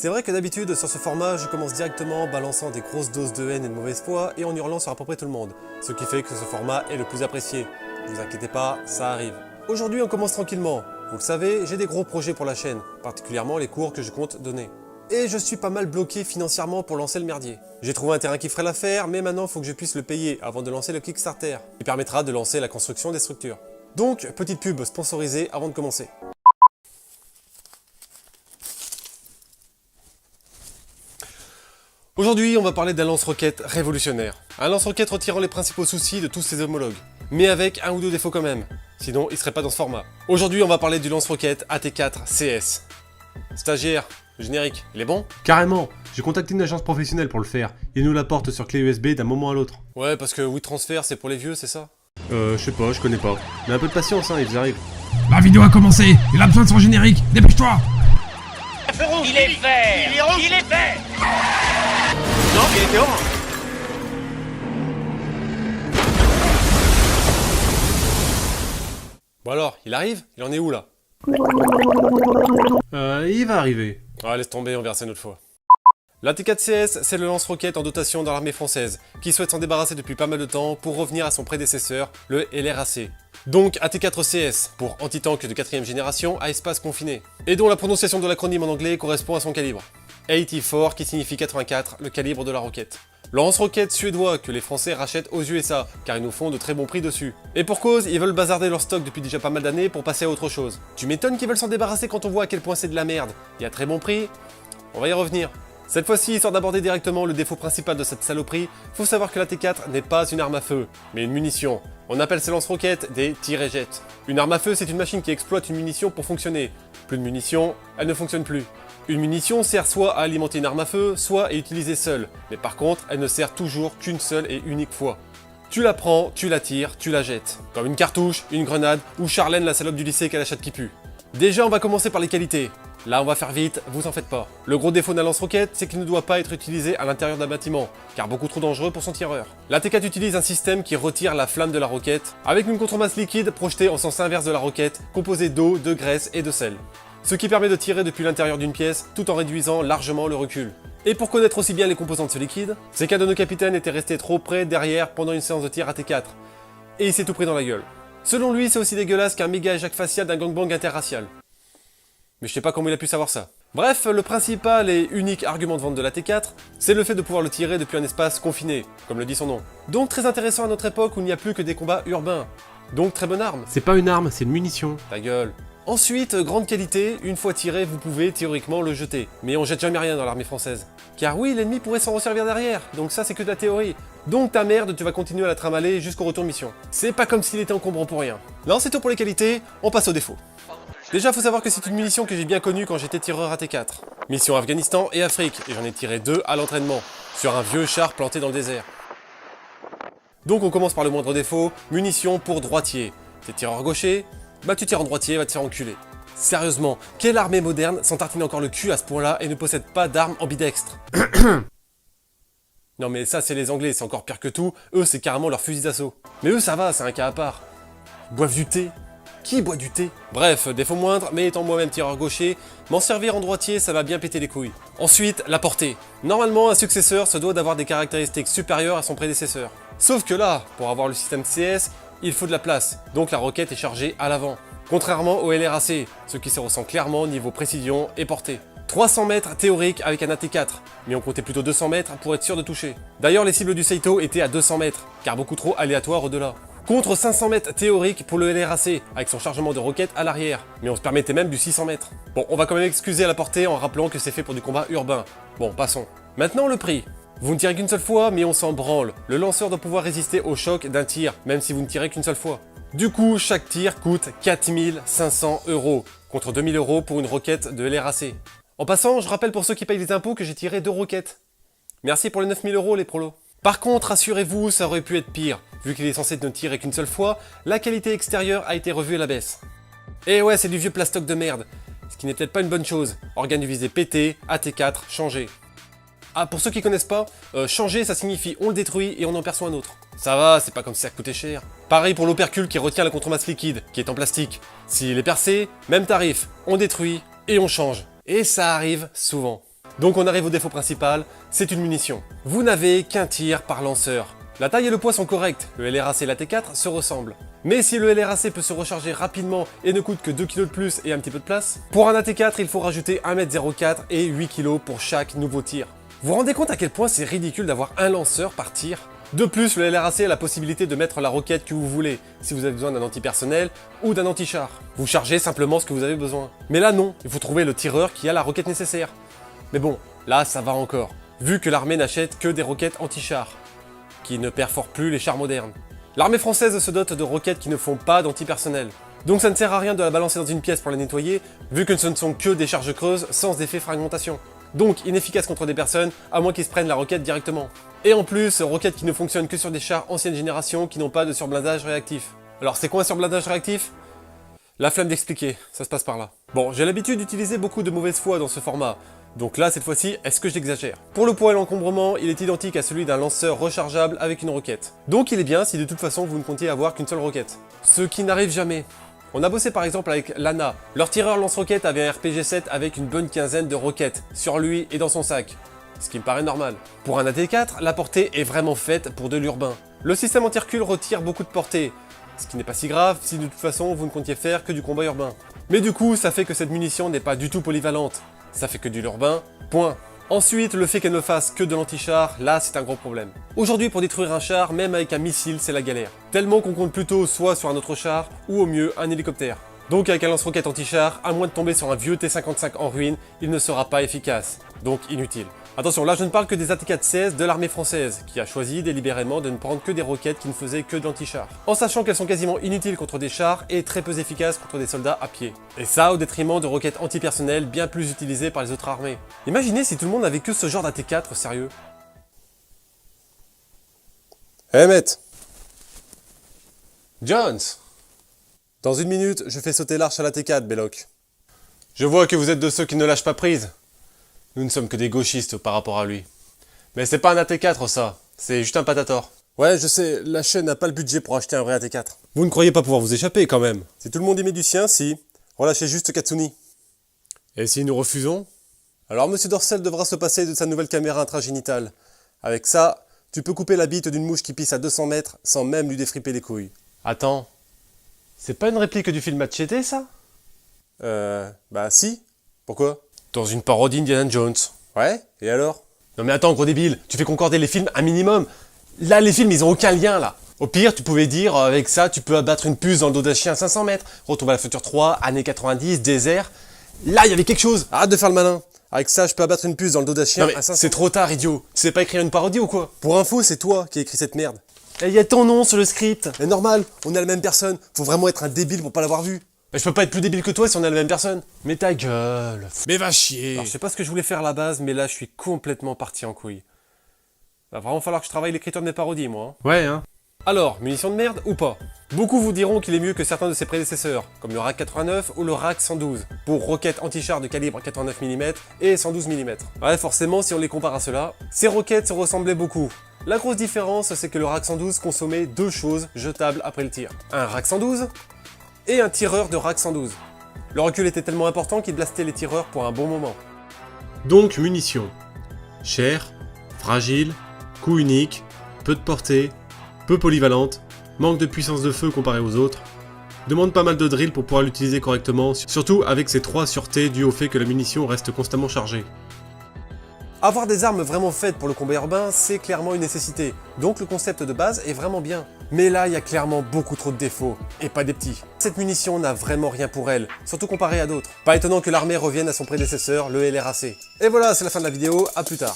C'est vrai que d'habitude, sur ce format, je commence directement en balançant des grosses doses de haine et de mauvaise foi et en hurlant sur à peu près tout le monde. Ce qui fait que ce format est le plus apprécié. Ne vous inquiétez pas, ça arrive. Aujourd'hui, on commence tranquillement. Vous le savez, j'ai des gros projets pour la chaîne, particulièrement les cours que je compte donner. Et je suis pas mal bloqué financièrement pour lancer le merdier. J'ai trouvé un terrain qui ferait l'affaire, mais maintenant il faut que je puisse le payer avant de lancer le Kickstarter, qui permettra de lancer la construction des structures. Donc, petite pub sponsorisée avant de commencer. Aujourd'hui, on va parler d'un lance-roquette révolutionnaire. Un lance-roquette retirant les principaux soucis de tous ses homologues, mais avec un ou deux défauts quand même, sinon il serait pas dans ce format. Aujourd'hui, on va parler du lance-roquette AT4 CS. Stagiaire, le générique, il est bon? Carrément, j'ai contacté une agence professionnelle pour le faire. Ils nous l'apportent sur clé USB d'un moment à l'autre. Ouais, parce que WeTransfer, c'est pour les vieux, c'est ça? Je sais pas, je connais pas. Mais un peu de patience, hein, ils arrivent. La vidéo a commencé, il a besoin de son générique, dépêche-toi! Il est vert! Il est vert! Non, il était orange. Bon alors, il arrive? Il en est où là? Il va arriver. Ah, laisse tomber, on verra ça une autre fois. L'AT4CS, c'est le lance-roquette en dotation dans l'armée française, qui souhaite s'en débarrasser depuis pas mal de temps pour revenir à son prédécesseur, le LRAC. Donc AT4CS, pour anti-tank de 4ème génération à espace confiné, et dont la prononciation de l'acronyme en anglais correspond à son calibre. 84 qui signifie 84, le calibre de la roquette. Lance-roquette suédois que les Français rachètent aux USA, car ils nous font de très bons prix dessus. Et pour cause, ils veulent bazarder leur stock depuis déjà pas mal d'années pour passer à autre chose. Tu m'étonnes qu'ils veulent s'en débarrasser quand on voit à quel point c'est de la merde. Et à très bon prix, on va y revenir. Cette fois-ci, histoire d'aborder directement le défaut principal de cette saloperie, faut savoir que la T4 n'est pas une arme à feu, mais une munition. On appelle ces lance-roquettes des tir-et-jet. Une arme à feu, c'est une machine qui exploite une munition pour fonctionner. Plus de munitions, elle ne fonctionne plus. Une munition sert soit à alimenter une arme à feu, soit à utiliser seule. Mais par contre, elle ne sert toujours qu'une seule et unique fois. Tu la prends, tu la tires, tu la jettes. Comme une cartouche, une grenade, ou Charlène la salope du lycée qu'elle achète qui pue. Déjà, on va commencer par les qualités. Là, on va faire vite, vous en faites pas. Le gros défaut d'un lance-roquette, c'est qu'il ne doit pas être utilisé à l'intérieur d'un bâtiment, car beaucoup trop dangereux pour son tireur. La T4 utilise un système qui retire la flamme de la roquette, avec une contremasse liquide projetée en sens inverse de la roquette, composée d'eau, de graisse et de sel. Ce qui permet de tirer depuis l'intérieur d'une pièce, tout en réduisant largement le recul. Et pour connaître aussi bien les composants de ce liquide, c'est qu'un de nos capitaines était resté trop près derrière pendant une séance de tir à T4. Et il s'est tout pris dans la gueule. Selon lui, c'est aussi dégueulasse qu'un méga éjac facial d'un gangbang interracial. Mais je sais pas comment il a pu savoir ça. Bref, le principal et unique argument de vente de la T4, c'est le fait de pouvoir le tirer depuis un espace confiné, comme le dit son nom. Donc très intéressant à notre époque où il n'y a plus que des combats urbains. Donc très bonne arme. C'est pas une arme, c'est une munition. Ta gueule. Ensuite, grande qualité, une fois tiré, vous pouvez théoriquement le jeter. Mais on jette jamais rien dans l'armée française. Car oui, l'ennemi pourrait s'en resservir derrière, donc ça c'est que de la théorie. Donc ta merde, tu vas continuer à la tramaler jusqu'au retour de mission. C'est pas comme s'il était encombrant pour rien. Là, c'est tout pour les qualités, on passe aux défauts. Déjà, faut savoir que c'est une munition que j'ai bien connue quand j'étais tireur AT4. Mission Afghanistan et Afrique, et j'en ai tiré 2 à l'entraînement, sur un vieux char planté dans le désert. Donc on commence par le moindre défaut, munition pour droitier. T'es tireur gaucher? Bah tu tires en droitier, va te faire enculer. Sérieusement, quelle armée moderne s'entartine encore le cul à ce point-là et ne possède pas d'armes ambidextres? Non mais ça c'est les Anglais, c'est encore pire que tout, eux c'est carrément leur fusil d'assaut. Mais eux ça va, c'est un cas à part. Ils boivent du thé. Qui boit du thé? Bref, défaut moindre, mais étant moi-même tireur gaucher, m'en servir en droitier ça va bien péter les couilles. Ensuite, la portée. Normalement un successeur se doit d'avoir des caractéristiques supérieures à son prédécesseur. Sauf que là, pour avoir le système CS, il faut de la place, donc la roquette est chargée à l'avant. Contrairement au LRAC, ce qui se ressent clairement niveau précision et portée. 300 mètres théorique avec un AT4, mais on comptait plutôt 200 mètres pour être sûr de toucher. D'ailleurs les cibles du Seito étaient à 200 mètres, car beaucoup trop aléatoires au-delà. Contre 500 mètres théorique pour le LRAC, avec son chargement de roquettes à l'arrière, mais on se permettait même du 600 mètres. Bon, on va quand même excuser à la portée en rappelant que c'est fait pour du combat urbain. Bon, passons. Maintenant le prix. Vous ne tirez qu'une seule fois, mais on s'en branle. Le lanceur doit pouvoir résister au choc d'un tir, même si vous ne tirez qu'une seule fois. Du coup, chaque tir coûte 4500 €, contre 2000 € pour une roquette de LRAC. En passant, je rappelle pour ceux qui payent les impôts que j'ai tiré 2 roquettes. Merci pour les 9000 € les prolos. Par contre, rassurez-vous, ça aurait pu être pire. Vu qu'il est censé ne tirer qu'une seule fois, la qualité extérieure a été revue à la baisse. Et ouais, c'est du vieux plastoc de merde. Ce qui n'est peut-être pas une bonne chose. Organe du visé pété, AT4, changé. Ah, pour ceux qui connaissent pas, changer ça signifie on le détruit et on en perçoit un autre. Ça va, c'est pas comme si ça coûtait cher. Pareil pour l'opercule qui retient la contremasse liquide, qui est en plastique. S'il est percé, même tarif, on détruit et on change. Et ça arrive souvent. Donc on arrive au défaut principal, c'est une munition. Vous n'avez qu'un tir par lanceur. La taille et le poids sont corrects, le LRAC et la T4 se ressemblent. Mais si le LRAC peut se recharger rapidement et ne coûte que 2 kg de plus et un petit peu de place, pour un AT4 il faut rajouter 1m04 et 8 kg pour chaque nouveau tir. Vous vous rendez compte à quel point c'est ridicule d'avoir un lanceur par tir? De plus, le LRAC a la possibilité de mettre la roquette que vous voulez, si vous avez besoin d'un antipersonnel ou d'un anti-char. Vous chargez simplement ce que vous avez besoin. Mais là non, il faut trouver le tireur qui a la roquette nécessaire. Mais bon, là ça va encore, vu que l'armée n'achète que des roquettes anti-char, qui ne perforent plus les chars modernes. L'armée française se dote de roquettes qui ne font pas d'antipersonnel. Donc ça ne sert à rien de la balancer dans une pièce pour la nettoyer, vu que ce ne sont que des charges creuses sans effet fragmentation. Donc inefficace contre des personnes, à moins qu'ils se prennent la roquette directement. Et en plus, roquettes qui ne fonctionnent que sur des chars ancienne génération qui n'ont pas de surblindage réactif. Alors c'est quoi un surblindage réactif? La flemme d'expliquer, ça se passe par là. Bon, j'ai l'habitude d'utiliser beaucoup de mauvaise foi dans ce format. Donc là, cette fois-ci, est-ce que j'exagère? Pour le poids et l'encombrement, il est identique à celui d'un lanceur rechargeable avec une roquette. Donc il est bien si de toute façon vous ne comptiez avoir qu'une seule roquette. Ce qui n'arrive jamais. On a bossé par exemple avec l'ANA. Leur tireur lance-roquette avait un RPG-7 avec une bonne quinzaine de roquettes, sur lui et dans son sac. Ce qui me paraît normal. Pour un AT4, la portée est vraiment faite pour de l'urbain. Le système anti-recul retire beaucoup de portée, ce qui n'est pas si grave si de toute façon vous ne comptiez faire que du combat urbain. Mais du coup, ça fait que cette munition n'est pas du tout polyvalente. Ça fait que du l'urbain, point. Ensuite, le fait qu'elle ne fasse que de l'anti-char, là c'est un gros problème. Aujourd'hui, pour détruire un char, même avec un missile, c'est la galère. Tellement qu'on compte plutôt soit sur un autre char, ou au mieux un hélicoptère. Donc avec un lance-roquette anti-char, à moins de tomber sur un vieux T-55 en ruine, il ne sera pas efficace. Donc inutile. Attention, là je ne parle que des AT-4CS de l'armée française, qui a choisi délibérément de ne prendre que des roquettes qui ne faisaient que de l'anti-char. En sachant qu'elles sont quasiment inutiles contre des chars et très peu efficaces contre des soldats à pied. Et ça au détriment de roquettes antipersonnelles bien plus utilisées par les autres armées. Imaginez si tout le monde avait que ce genre d'AT-4, sérieux. Eh mec Jones, dans une minute, je fais sauter l'arche à la T4, Belloc. Je vois que vous êtes de ceux qui ne lâchent pas prise. Nous ne sommes que des gauchistes par rapport à lui. Mais c'est pas un AT4 ça, c'est juste un patator. Ouais, je sais, la chaîne n'a pas le budget pour acheter un vrai AT4. Vous ne croyez pas pouvoir vous échapper quand même. Si tout le monde y met du sien, si. Relâchez juste Katsuni. Et si nous refusons? Alors Monsieur Dorcel devra se passer de sa nouvelle caméra intragénitale. Avec ça, tu peux couper la bite d'une mouche qui pisse à 200 mètres sans même lui défriper les couilles. Attends, c'est pas une réplique du film Machete ça? Bah si. Pourquoi? Dans une parodie Indiana Jones. Ouais, et alors? Non mais attends, gros débile, tu fais concorder les films un minimum. Là, les films, ils ont aucun lien, là. Au pire, tu pouvais dire, avec ça, tu peux abattre une puce dans le dos d'un chien à 500 mètres. Retour à la future 3, années 90, désert. Là, il y avait quelque chose. Arrête de faire le malin. Avec ça, je peux abattre une puce dans le dos d'un chien à 500 mètres. C'est trop tard, idiot. Tu sais pas écrire une parodie ou quoi? Pour info, c'est toi qui as écrit cette merde. Et il y a ton nom sur le script. Mais normal, on est la même personne. Faut vraiment être un débile pour pas l'avoir vu. Mais je peux pas être plus débile que toi si on est la même personne. Mais ta gueule. Mais va chier. Alors, je sais pas ce que je voulais faire à la base, mais là je suis complètement parti en couille. Va vraiment falloir que je travaille l'écriture de mes parodies, moi. Ouais, hein. Alors, munitions de merde ou pas? Beaucoup vous diront qu'il est mieux que certains de ses prédécesseurs, comme le RAC 89 ou le RAC 112, pour roquettes anti-char de calibre 89 mm et 112 mm. Ouais, forcément, si on les compare à ceux-là, ces roquettes se ressemblaient beaucoup. La grosse différence, c'est que le RAC 112 consommait deux choses jetables après le tir. Un RAC 112 et un tireur de RAC 112. Le recul était tellement important qu'il blastait les tireurs pour un bon moment. Donc munitions. Chère, fragile, coup unique, peu de portée, peu polyvalente, manque de puissance de feu comparé aux autres, demande pas mal de drill pour pouvoir l'utiliser correctement, surtout avec ses 3 sûretés dues au fait que la munition reste constamment chargée. Avoir des armes vraiment faites pour le combat urbain, c'est clairement une nécessité, donc le concept de base est vraiment bien. Mais là, il y a clairement beaucoup trop de défauts, et pas des petits. Cette munition n'a vraiment rien pour elle, surtout comparée à d'autres. Pas étonnant que l'armée revienne à son prédécesseur, le LRAC. Et voilà, c'est la fin de la vidéo, à plus tard.